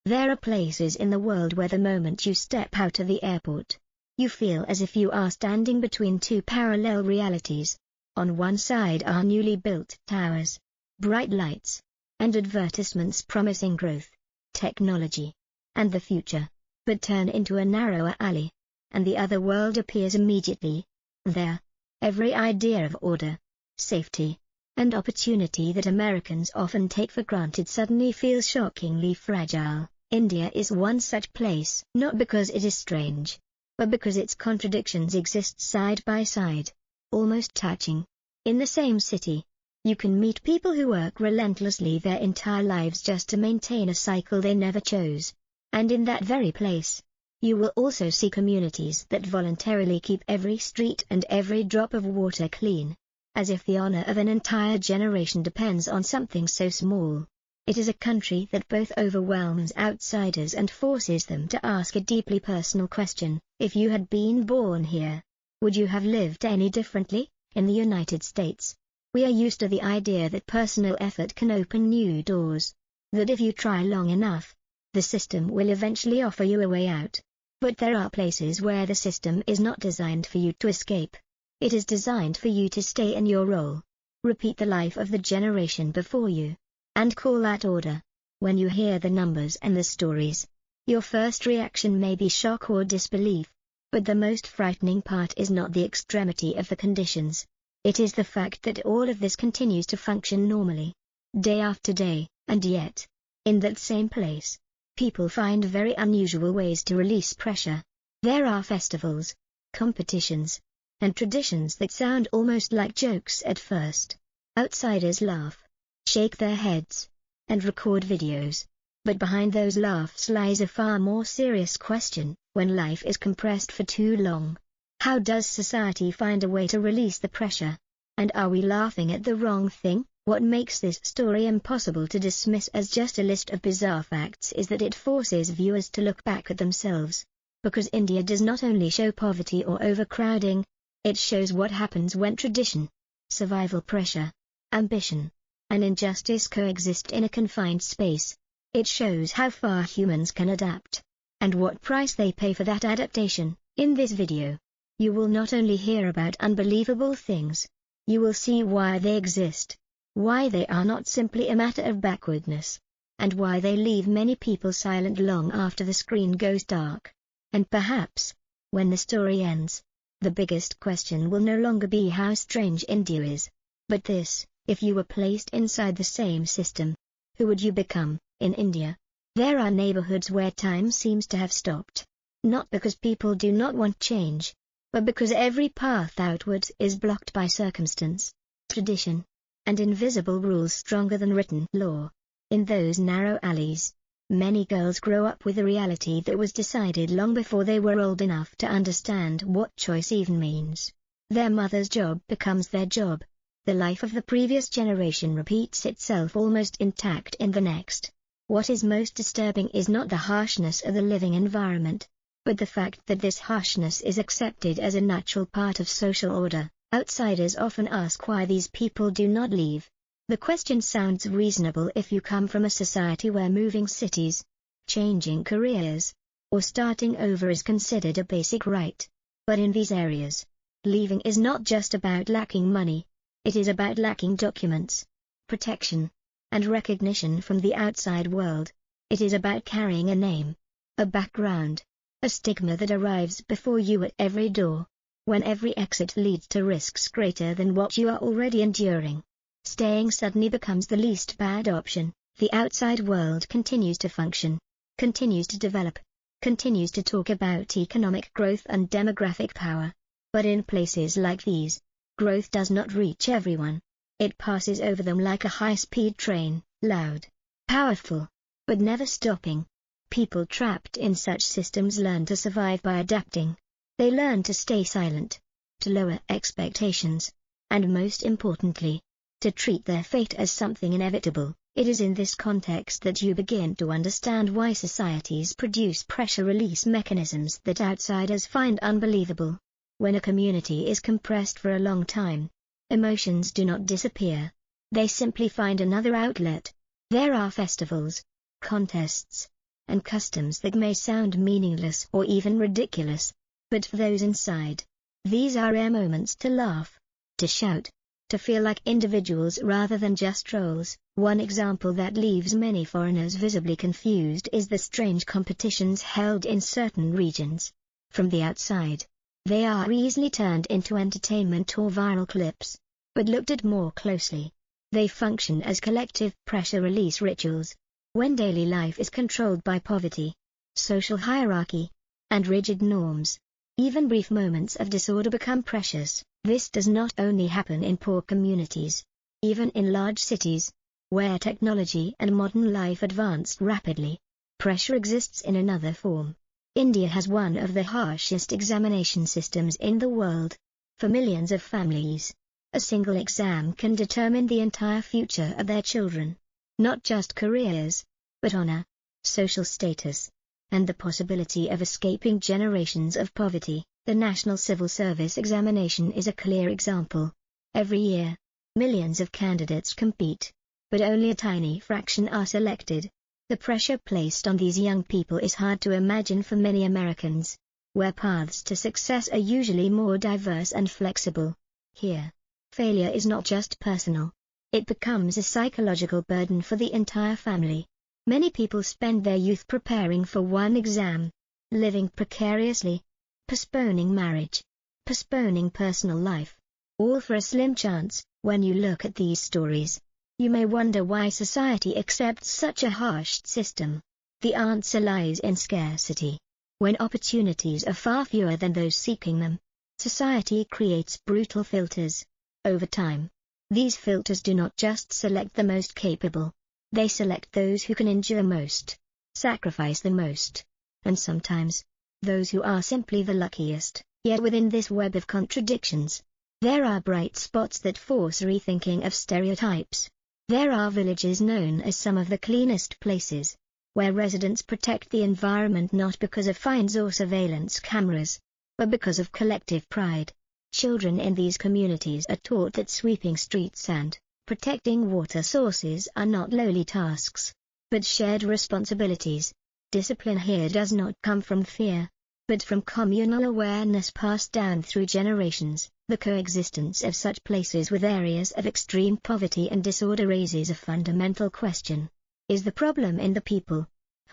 There are places in the world where the moment you step out of the airport, you feel as if you are standing between two parallel realities. On one side are newly built towers, bright lights, and advertisements promising growth, technology, and the future, but turn into a narrower alley, and the other world appears immediately. There, every idea of order, safety, and opportunity that Americans often take for granted suddenly feels shockingly fragile. India is one such place, not because it is strange, but because its contradictions exist side by side, almost touching. In the same city, you can meet people who work relentlessly their entire lives just to maintain a cycle they never chose. And in that very place, you will also see communities that voluntarily keep every street and every drop of water clean, as if the honor of an entire generation depends on something so small. It is a country that both overwhelms outsiders and forces them to ask a deeply personal question: if you had been born here, would you have lived any differently? In the United States, we are used to the idea that personal effort can open new doors, that if you try long enough, the system will eventually offer you a way out. But there are places where the system is not designed for you to escape. It is designed for you to stay in your role, repeat the life of the generation before you, and call that order. When you hear the numbers and the stories, your first reaction may be shock or disbelief, but the most frightening part is not the extremity of the conditions. It is the fact that all of this continues to function normally, day after day, and yet, in that same place, people find very unusual ways to release pressure. There are festivals, competitions, and traditions that sound almost like jokes at first. Outsiders laugh, shake their heads, and record videos. But behind those laughs lies a far more serious question: when life is compressed for too long, how does society find a way to release the pressure? And are we laughing at the wrong thing? What makes this story impossible to dismiss as just a list of bizarre facts is that it forces viewers to look back at themselves. Because India does not only show poverty or overcrowding, it shows what happens when tradition, survival pressure, ambition, and injustice coexist in a confined space. It shows how far humans can adapt, and what price they pay for that adaptation. In this video, you will not only hear about unbelievable things, you will see why they exist, why they are not simply a matter of backwardness, and why they leave many people silent long after the screen goes dark. And perhaps, when the story ends, the biggest question will no longer be how strange India is, but this: if you were placed inside the same system, who would you become? In India, there are neighborhoods where time seems to have stopped, not because people do not want change, but because every path outwards is blocked by circumstance, tradition, and invisible rules stronger than written law. In those narrow alleys, many girls grow up with a reality that was decided long before they were old enough to understand what choice even means. Their mother's job becomes their job. The life of the previous generation repeats itself almost intact in the next. What is most disturbing is not the harshness of the living environment, but the fact that this harshness is accepted as a natural part of social order. Outsiders often ask why these people do not leave. The question sounds reasonable if you come from a society where moving cities, changing careers, or starting over is considered a basic right. But in these areas, leaving is not just about lacking money, it is about lacking documents, protection, and recognition from the outside world. It is about carrying a name, a background, a stigma that arrives before you at every door. When every exit leads to risks greater than what you are already enduring, staying suddenly becomes the least bad option. The outside world continues to function, continues to develop, continues to talk about economic growth and demographic power. But in places like these, growth does not reach everyone. It passes over them like a high-speed train, loud, powerful, but never stopping. People trapped in such systems learn to survive by adapting. They learn to stay silent, to lower expectations, and most importantly, to treat their fate as something inevitable. It is in this context that you begin to understand why societies produce pressure release mechanisms that outsiders find unbelievable. When a community is compressed for a long time, emotions do not disappear. They simply find another outlet. There are festivals, contests, and customs that may sound meaningless or even ridiculous. But for those inside, these are rare moments to laugh, to shout, to feel like individuals rather than just roles. One example that leaves many foreigners visibly confused is the strange competitions held in certain regions. From the outside, they are easily turned into entertainment or viral clips. But looked at more closely, they function as collective pressure release rituals. When daily life is controlled by poverty, social hierarchy, and rigid norms, even brief moments of disorder become precious. This does not only happen in poor communities. Even in large cities, where technology and modern life advanced rapidly, pressure exists in another form. India has one of the harshest examination systems in the world. For millions of families, a single exam can determine the entire future of their children. Not just careers, but honor, social status, and the possibility of escaping generations of poverty. The National Civil Service examination is a clear example. Every year, millions of candidates compete, but only a tiny fraction are selected. The pressure placed on these young people is hard to imagine for many Americans, where paths to success are usually more diverse and flexible. Here, failure is not just personal. It becomes a psychological burden for the entire family. Many people spend their youth preparing for one exam, living precariously, postponing marriage, postponing personal life, all for a slim chance. When you look at these stories, you may wonder why society accepts such a harsh system. The answer lies in scarcity. When opportunities are far fewer than those seeking them, society creates brutal filters. Over time, these filters do not just select the most capable, they select those who can endure most, sacrifice the most, and sometimes, those who are simply the luckiest. Yet within this web of contradictions, there are bright spots that force rethinking of stereotypes. There are villages known as some of the cleanest places, where residents protect the environment not because of fines or surveillance cameras, but because of collective pride. Children in these communities are taught that sweeping streets and protecting water sources are not lowly tasks, but shared responsibilities. Discipline here does not come from fear, but from communal awareness passed down through generations. The coexistence of such places with areas of extreme poverty and disorder raises a fundamental question. Is the problem in the people,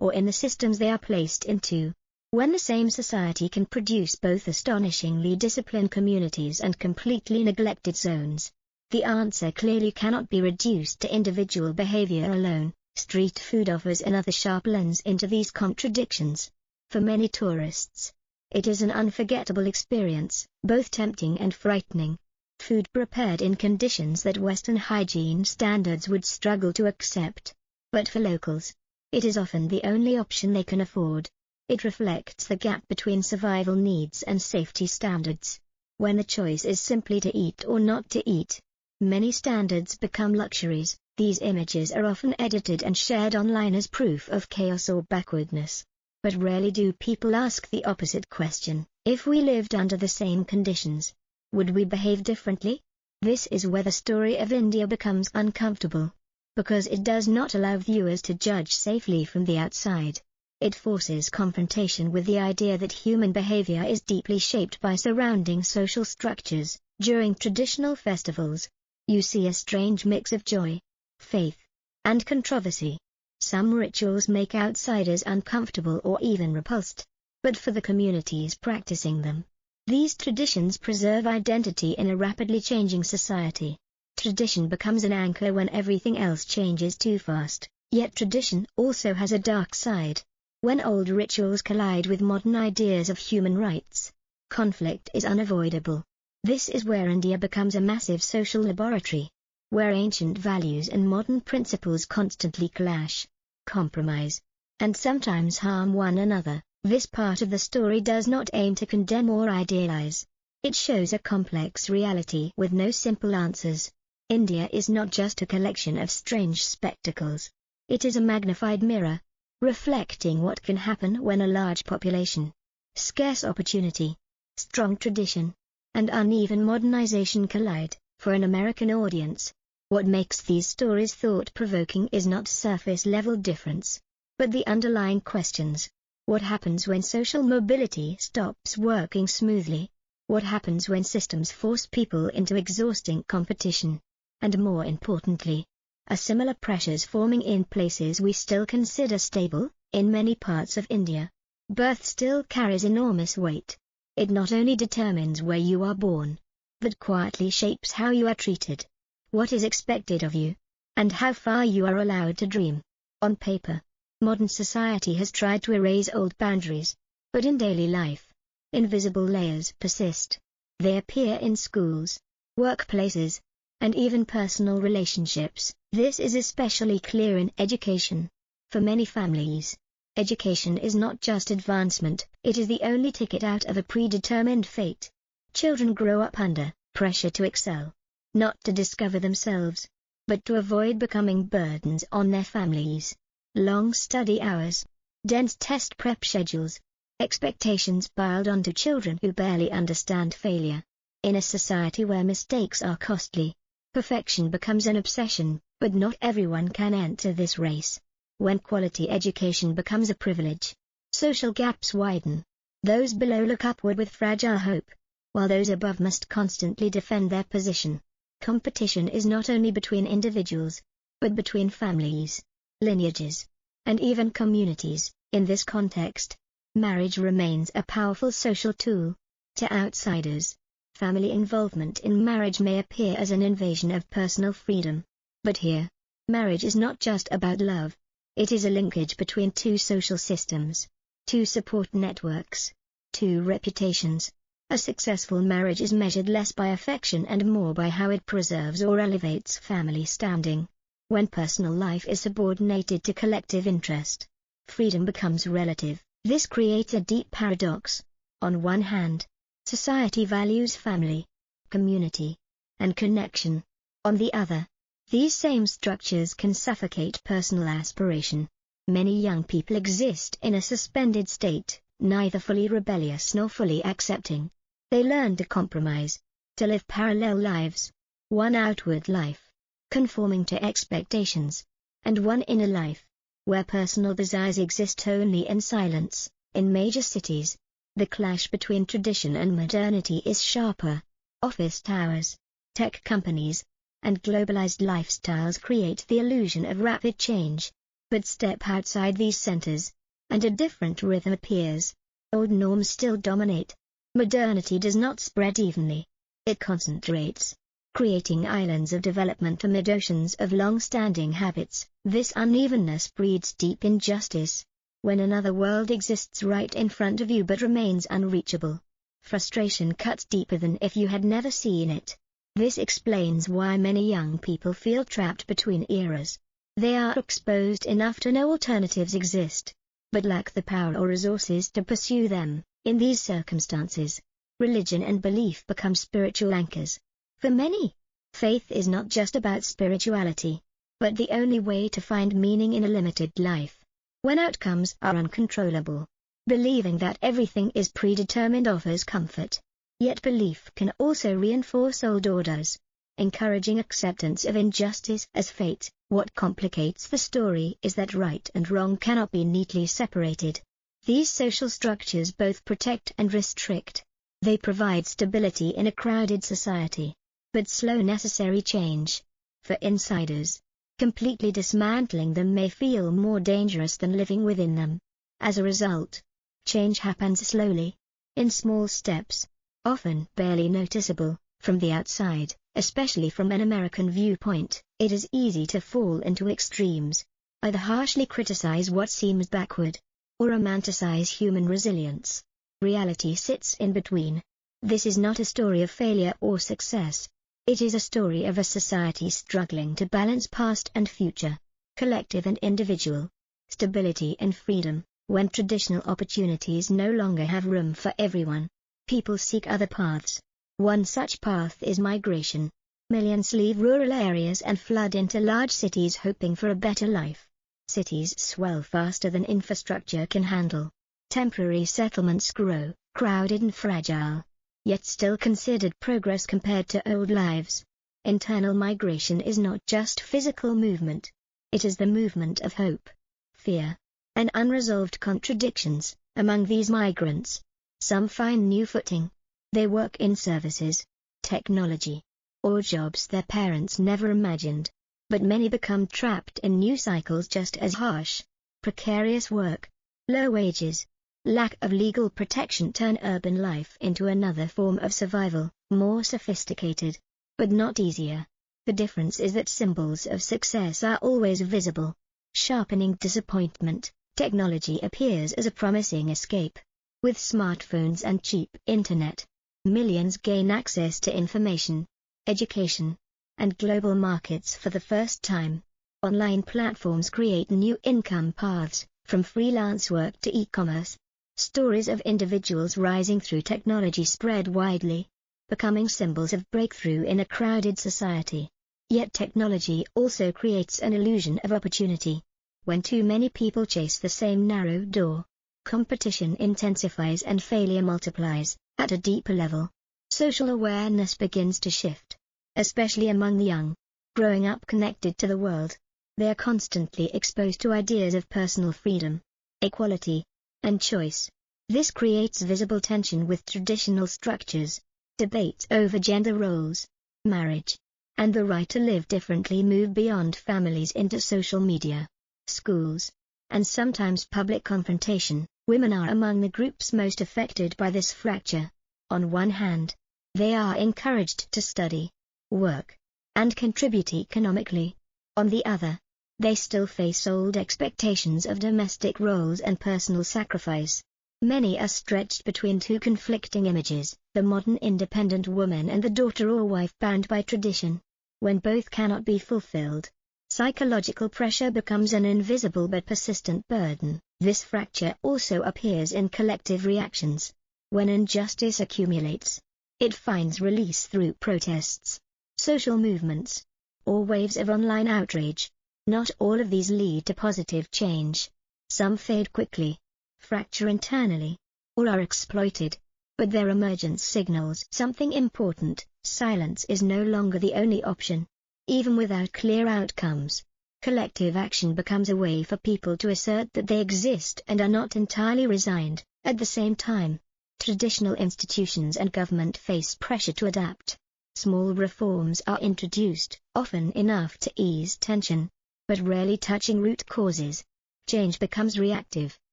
or in the systems they are placed into? When the same society can produce both astonishingly disciplined communities and completely neglected zones, the answer clearly cannot be reduced to individual behavior alone. Street food offers another sharp lens into these contradictions. For many tourists, it is an unforgettable experience, both tempting and frightening. Food prepared in conditions that Western hygiene standards would struggle to accept. But for locals, it is often the only option they can afford. It reflects the gap between survival needs and safety standards. When the choice is simply to eat or not to eat, many standards become luxuries. These images are often edited and shared online as proof of chaos or backwardness. But rarely do people ask the opposite question: if we lived under the same conditions, would we behave differently? This is where the story of India becomes uncomfortable, because it does not allow viewers to judge safely from the outside. It forces confrontation with the idea that human behavior is deeply shaped by surrounding social structures. During traditional festivals, you see a strange mix of joy, faith, and controversy. Some rituals make outsiders uncomfortable or even repulsed, but for the communities practicing them, these traditions preserve identity in a rapidly changing society. Tradition becomes an anchor when everything else changes too fast. Yet tradition also has a dark side. When old rituals collide with modern ideas of human rights, conflict is unavoidable. This is where India becomes a massive social laboratory, where ancient values and modern principles constantly clash, compromise, and sometimes harm one another. This part of the story does not aim to condemn or idealize. It shows a complex reality with no simple answers. India is not just a collection of strange spectacles. It is a magnified mirror, reflecting what can happen when a large population, scarce opportunity, strong tradition, and uneven modernization collide. For an American audience, what makes these stories thought-provoking is not surface-level difference, but the underlying questions. What happens when social mobility stops working smoothly? What happens when systems force people into exhausting competition? And more importantly, are similar pressures forming in places we still consider stable? In many parts of India, birth still carries enormous weight. It not only determines where you are born, but quietly shapes how you are treated, what is expected of you, and how far you are allowed to dream. On paper, modern society has tried to erase old boundaries, but in daily life, invisible layers persist. They appear in schools, workplaces, and even personal relationships. This is especially clear in education. For many families, education is not just advancement, it is the only ticket out of a predetermined fate. Children grow up under pressure to excel, not to discover themselves, but to avoid becoming burdens on their families. Long study hours, dense test prep schedules, expectations piled onto children who barely understand failure. In a society where mistakes are costly, perfection becomes an obsession, but not everyone can enter this race. When quality education becomes a privilege, social gaps widen. Those below look upward with fragile hope, while those above must constantly defend their position. Competition is not only between individuals, but between families, lineages, and even communities. In this context, marriage remains a powerful social tool. To outsiders, family involvement in marriage may appear as an invasion of personal freedom. But here, marriage is not just about love. It is a linkage between two social systems, two support networks, two reputations. A successful marriage is measured less by affection and more by how it preserves or elevates family standing. When personal life is subordinated to collective interest, freedom becomes relative. This creates a deep paradox. On one hand, society values family, community, and connection. On the other, these same structures can suffocate personal aspiration. Many young people exist in a suspended state, neither fully rebellious nor fully accepting. They learn to compromise, to live parallel lives, one outward life, conforming to expectations, and one inner life, where personal desires exist only in silence. In major cities, the clash between tradition and modernity is sharper. Office towers, tech companies, and globalized lifestyles create the illusion of rapid change. But step outside these centers, and a different rhythm appears. Old norms still dominate. Modernity does not spread evenly. It concentrates, creating islands of development amid oceans of long-standing habits. This unevenness breeds deep injustice. When another world exists right in front of you but remains unreachable, frustration cuts deeper than if you had never seen it. This explains why many young people feel trapped between eras. They are exposed enough to know alternatives exist, but lack the power or resources to pursue them. In these circumstances, religion and belief become spiritual anchors. For many, faith is not just about spirituality, but the only way to find meaning in a limited life. When outcomes are uncontrollable, believing that everything is predetermined offers comfort. Yet belief can also reinforce old orders, encouraging acceptance of injustice as fate. What complicates the story is that right and wrong cannot be neatly separated. These social structures both protect and restrict. They provide stability in a crowded society, but slow necessary change. For insiders, completely dismantling them may feel more dangerous than living within them. As a result, change happens slowly, in small steps, often barely noticeable. From the outside, especially from an American viewpoint, it is easy to fall into extremes. Either harshly criticize what seems backward, or romanticize human resilience. Reality sits in between. This is not a story of failure or success. It is a story of a society struggling to balance past and future, collective and individual, stability and freedom. When traditional opportunities no longer have room for everyone, people seek other paths. One such path is migration. Millions leave rural areas and flood into large cities hoping for a better life. Cities swell faster than infrastructure can handle. Temporary settlements grow, crowded and fragile, yet still considered progress compared to old lives. Internal migration is not just physical movement. It is the movement of hope, fear, and unresolved contradictions. Among these migrants, some find new footing. They work in services, technology, or jobs their parents never imagined. But many become trapped in new cycles just as harsh. Precarious work, low wages, lack of legal protection turn urban life into another form of survival, more sophisticated, but not easier. The difference is that symbols of success are always visible. Sharpening disappointment, technology appears as a promising escape. With smartphones and cheap internet, millions gain access to information, education, and global markets for the first time. Online platforms create new income paths, from freelance work to e-commerce. Stories of individuals rising through technology spread widely, becoming symbols of breakthrough in a crowded society. Yet technology also creates an illusion of opportunity. When too many people chase the same narrow door, competition intensifies and failure multiplies. At a deeper level, social awareness begins to shift, especially among the young. Growing up connected to the world, they are constantly exposed to ideas of personal freedom, equality, and choice. This creates visible tension with traditional structures. Debates over gender roles, marriage, and the right to live differently move beyond families into social media, schools, and sometimes public confrontation. Women are among the groups most affected by this fracture. On one hand, they are encouraged to study, work, and contribute economically. On the other, they still face old expectations of domestic roles and personal sacrifice. Many are stretched between two conflicting images, the modern independent woman and the daughter or wife bound by tradition. When both cannot be fulfilled, psychological pressure becomes an invisible but persistent burden. This fracture also appears in collective reactions. When injustice accumulates, it finds release through protests, social movements, or waves of online outrage. Not all of these lead to positive change. Some fade quickly, fracture internally, or are exploited. But their emergence signals something important. Silence is no longer the only option. Even without clear outcomes, collective action becomes a way for people to assert that they exist and are not entirely resigned. At the same time, traditional institutions and government face pressure to adapt. Small reforms are introduced, often enough to ease tension, but rarely touching root causes. Change becomes reactive,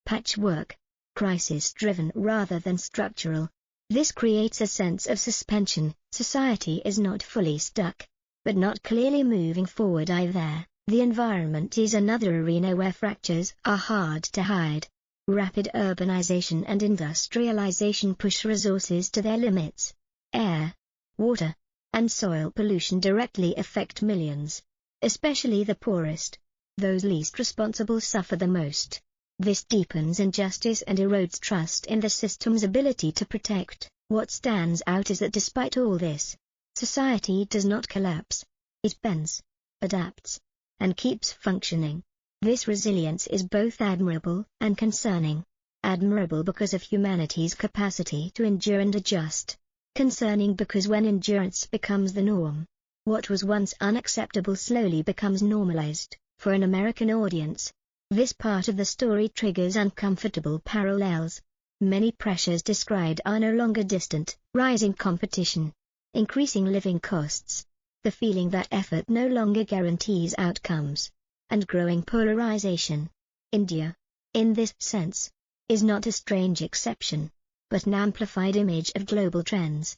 patchwork, crisis-driven rather than structural. This creates a sense of suspension. Society is not fully stuck, but not clearly moving forward either. The environment is another arena where fractures are hard to hide. Rapid urbanization and industrialization push resources to their limits. Air, water, and soil pollution directly affect millions, especially the poorest. Those least responsible suffer the most. This deepens injustice and erodes trust in the system's ability to protect. What stands out is that despite all this, society does not collapse. It bends, adapts, and keeps functioning. This resilience is both admirable and concerning. Admirable because of humanity's capacity to endure and adjust. Concerning because when endurance becomes the norm, what was once unacceptable slowly becomes normalized. For an American audience, this part of the story triggers uncomfortable parallels. Many pressures described are no longer distant: rising competition, increasing living costs, the feeling that effort no longer guarantees outcomes, and growing polarization. India, in this sense, is not a strange exception, but an amplified image of global trends.